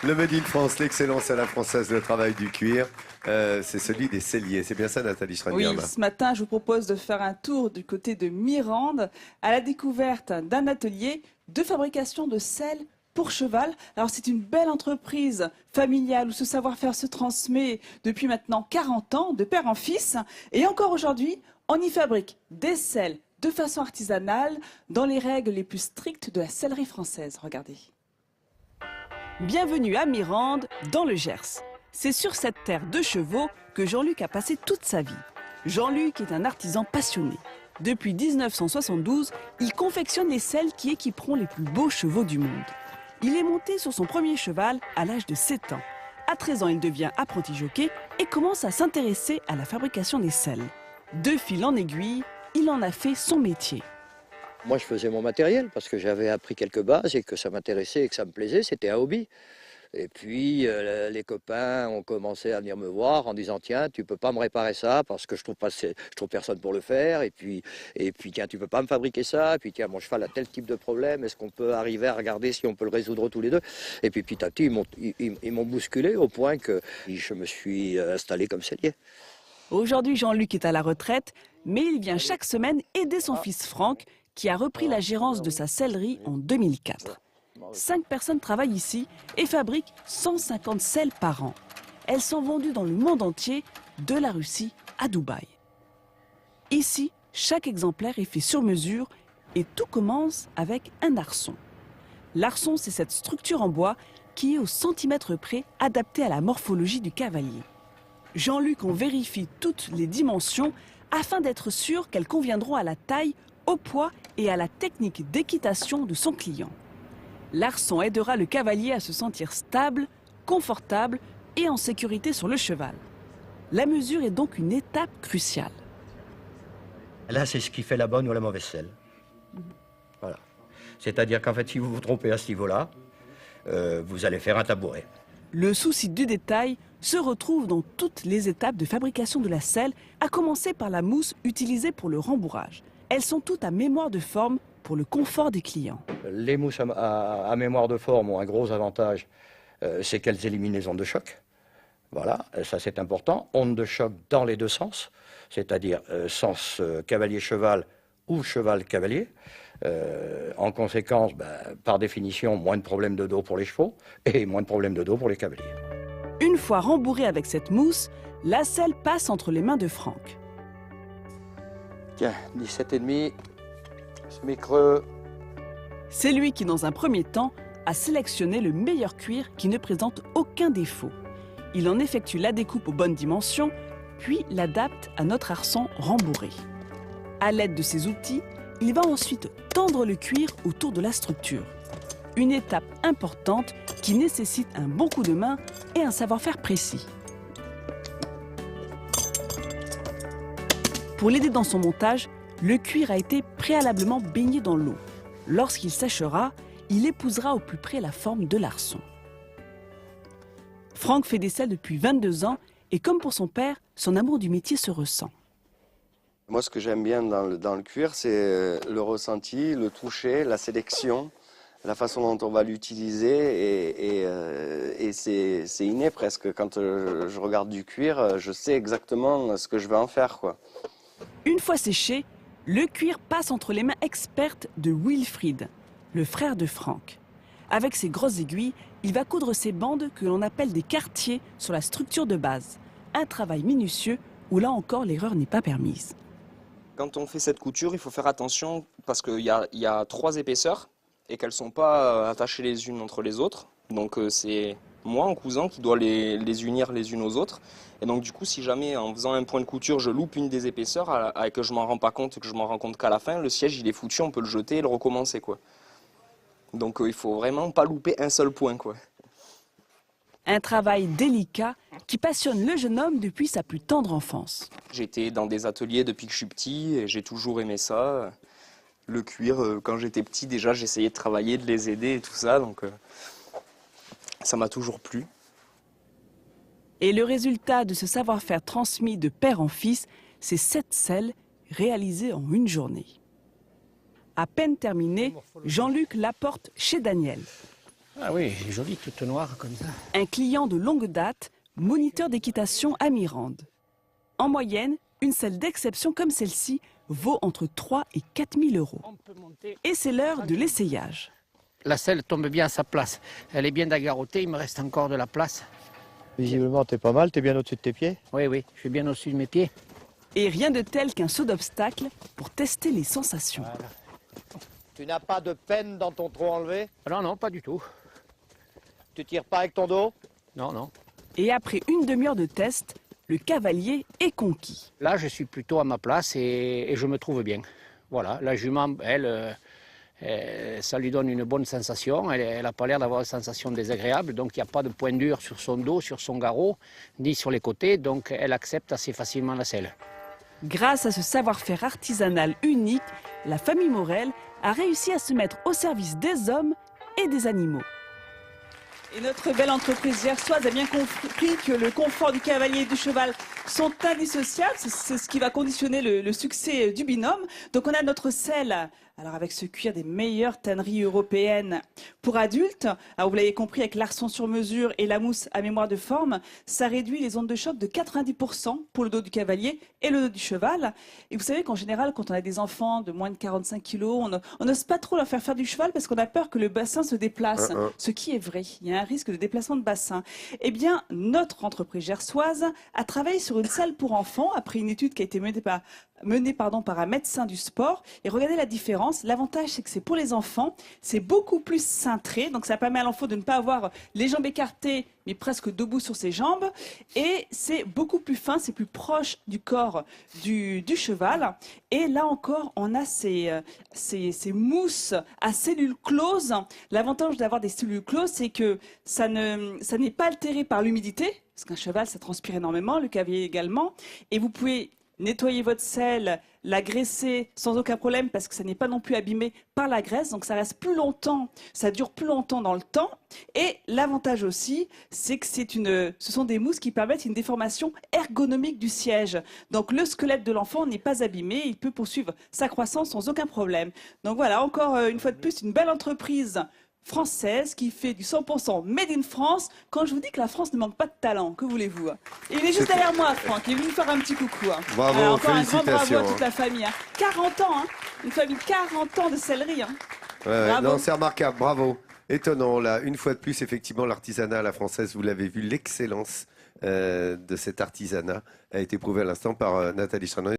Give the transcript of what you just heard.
Le Made in France, l'excellence à la française, le travail du cuir, c'est celui des selliers. C'est bien ça, Nathalie Schreiner? Oui, ce matin, je vous propose de faire un tour du côté de Mirande à la découverte d'un atelier de fabrication de selle pour cheval. Alors, c'est une belle entreprise familiale où ce savoir-faire se transmet depuis maintenant 40 ans, de père en fils. Et encore aujourd'hui, on y fabrique des selles de façon artisanale dans les règles les plus strictes de la sellerie française. Regardez. Bienvenue à Mirande, dans le Gers. C'est sur cette terre de chevaux que Jean-Luc a passé toute sa vie. Jean-Luc est un artisan passionné. Depuis 1972, il confectionne les selles qui équiperont les plus beaux chevaux du monde. Il est monté sur son premier cheval à l'âge de 7 ans. À 13 ans, il devient apprenti jockey et commence à s'intéresser à la fabrication des selles. De fil en aiguille, il en a fait son métier. Moi, je faisais mon matériel parce que j'avais appris quelques bases et que ça m'intéressait et que ça me plaisait. C'était un hobby. Et puis, les copains ont commencé à venir me voir en disant « Tiens, tu peux pas me réparer ça parce que je trouve personne pour le faire. Et puis, tiens, tu peux pas me fabriquer ça. Et puis, tiens, mon cheval a tel type de problème. Est-ce qu'on peut arriver à regarder si on peut le résoudre tous les deux ?» Et puis, petit à petit, ils m'ont bousculé au point que je me suis installé comme sellier. Aujourd'hui, Jean-Luc est à la retraite, mais il vient chaque semaine aider son fils Franck, qui a repris la gérance de sa sellerie en 2004. 5 personnes travaillent ici et fabriquent 150 selles par an. Elles sont vendues dans le monde entier, de la Russie à Dubaï. Ici, chaque exemplaire est fait sur mesure et tout commence avec un arçon. L'arçon, c'est cette structure en bois qui est au centimètre près adaptée à la morphologie du cavalier. Jean-Luc en vérifie toutes les dimensions afin d'être sûr qu'elles conviendront à la taille, au poids et à la technique d'équitation de son client. L'arçon aidera le cavalier à se sentir stable, confortable et en sécurité sur le cheval. La mesure est donc une étape cruciale. Là, c'est ce qui fait la bonne ou la mauvaise selle. Voilà. C'est-à-dire qu'en fait, si vous vous trompez à ce niveau-là, vous allez faire un tabouret. Le souci du détail se retrouve dans toutes les étapes de fabrication de la selle, à commencer par la mousse utilisée pour le rembourrage. Elles sont toutes à mémoire de forme pour le confort des clients. Les mousses à mémoire de forme ont un gros avantage, c'est qu'elles éliminent les ondes de choc. Voilà, ça c'est important. Ondes de choc dans les deux sens, c'est-à-dire sens cavalier-cheval ou cheval-cavalier. En conséquence, par définition, moins de problèmes de dos pour les chevaux et moins de problèmes de dos pour les cavaliers. Une fois rembourrée avec cette mousse, la selle passe entre les mains de Franck. Tiens, 17,5, semi-creux. C'est lui qui, dans un premier temps, a sélectionné le meilleur cuir qui ne présente aucun défaut. Il en effectue la découpe aux bonnes dimensions, puis l'adapte à notre arçon rembourré. À l'aide de ces outils, il va ensuite tendre le cuir autour de la structure. Une étape importante qui nécessite un bon coup de main et un savoir-faire précis. Pour l'aider dans son montage, le cuir a été préalablement baigné dans l'eau. Lorsqu'il séchera, il épousera au plus près la forme de l'arçon. Franck fait des selles depuis 22 ans et comme pour son père, son amour du métier se ressent. Moi, ce que j'aime bien dans le cuir, c'est le ressenti, le toucher, la sélection, la façon dont on va l'utiliser. Et c'est inné presque. Quand je regarde du cuir, je sais exactement ce que je vais en faire, quoi. Une fois séché, le cuir passe entre les mains expertes de Wilfried, le frère de Franck. Avec ses grosses aiguilles, il va coudre ces bandes que l'on appelle des quartiers sur la structure de base. Un travail minutieux où là encore l'erreur n'est pas permise. Quand on fait cette couture, il faut faire attention parce qu'il y a 3 épaisseurs et qu'elles ne sont pas attachées les unes entre les autres. Donc c'est moi, en cousant, qui dois les unir les unes aux autres. Et donc du coup, si jamais en faisant un point de couture, je loupe une des épaisseurs et que je m'en rends pas compte, que je m'en rends compte qu'à la fin, le siège il est foutu, on peut le jeter et le recommencer, quoi. Donc il faut vraiment pas louper un seul point, quoi. Un travail délicat qui passionne le jeune homme depuis sa plus tendre enfance. J'étais dans des ateliers depuis que je suis petit et j'ai toujours aimé ça. Le cuir, quand j'étais petit, déjà j'essayais de travailler, de les aider et tout ça, donc ça m'a toujours plu. Et le résultat de ce savoir-faire transmis de père en fils, c'est 7 selles réalisées en une journée. À peine terminé, Jean-Luc l'apporte chez Daniel. Ah oui, jolie, toute noire comme ça. Un client de longue date, moniteur d'équitation à Mirande. En moyenne, une selle d'exception comme celle-ci vaut entre 3 et 4 000 euros. Et c'est l'heure de l'essayage. La selle tombe bien à sa place. Elle est bien d'agarroter, il me reste encore de la place. Visiblement, t'es pas mal, t'es bien au-dessus de tes pieds. Oui, je suis bien au-dessus de mes pieds. Et rien de tel qu'un saut d'obstacle pour tester les sensations. Voilà. Tu n'as pas de peine dans ton trot enlevé? Non, pas du tout. Tu tires pas avec ton dos? Non. Et après une demi-heure de test, le cavalier est conquis. Là, je suis plutôt à ma place et je me trouve bien. Voilà, la jument, elle, ça lui donne une bonne sensation. Elle n'a pas l'air d'avoir une sensation désagréable, donc il n'y a pas de point dur sur son dos, sur son garrot, ni sur les côtés, donc elle accepte assez facilement la selle. Grâce à ce savoir-faire artisanal unique, la famille Morel a réussi à se mettre au service des hommes et des animaux. Et notre belle entreprise gersoise a bien compris que le confort du cavalier et du cheval sont indissociables. C'est ce qui va conditionner le succès du binôme. Donc on a notre selle, alors avec ce cuir des meilleures tanneries européennes pour adultes. Alors vous l'avez compris, avec l'arçon sur mesure et la mousse à mémoire de forme, ça réduit les ondes de choc de 90% pour le dos du cavalier et le dos du cheval. Et vous savez qu'en général, quand on a des enfants de moins de 45 kilos, on n'ose pas trop leur faire du cheval parce qu'on a peur que le bassin se déplace. Ce qui est vrai, il y a un risque de déplacement de bassin. Eh bien, notre entreprise gersoise a travaillé sur une selle pour enfants après une étude qui a été menée par un médecin du sport. Et regardez la différence. L'avantage, c'est que c'est pour les enfants. C'est beaucoup plus cintré. Donc, ça permet à l'enfant de ne pas avoir les jambes écartées, mais presque debout sur ses jambes. Et c'est beaucoup plus fin. C'est plus proche du corps du cheval. Et là encore, on a ces mousses à cellules closes. L'avantage d'avoir des cellules closes, c'est que ça n'est pas altéré par l'humidité. Parce qu'un cheval, ça transpire énormément, le cavalier également. Et vous pouvez nettoyer votre selle, la graisser sans aucun problème parce que ça n'est pas non plus abîmé par la graisse. Donc ça reste plus longtemps, ça dure plus longtemps dans le temps. Et l'avantage aussi, c'est que ce sont des mousses qui permettent une déformation ergonomique du siège. Donc le squelette de l'enfant n'est pas abîmé, il peut poursuivre sa croissance sans aucun problème. Donc voilà, encore une fois de plus, une belle entreprise française qui fait du 100% made in France. Quand je vous dis que la France ne manque pas de talent, que voulez-vous? Et il est juste derrière moi, Franck, il est venu faire un petit coucou. Bravo, encore un grand bravo à félicitations. toute la famille. 40 ans, une famille 40 ans de sellerie. Ouais, non, c'est remarquable, bravo. Étonnant, là, une fois de plus, effectivement, l'artisanat à la française, vous l'avez vu, l'excellence de cet artisanat a été prouvée à l'instant par Nathalie Chardonnay.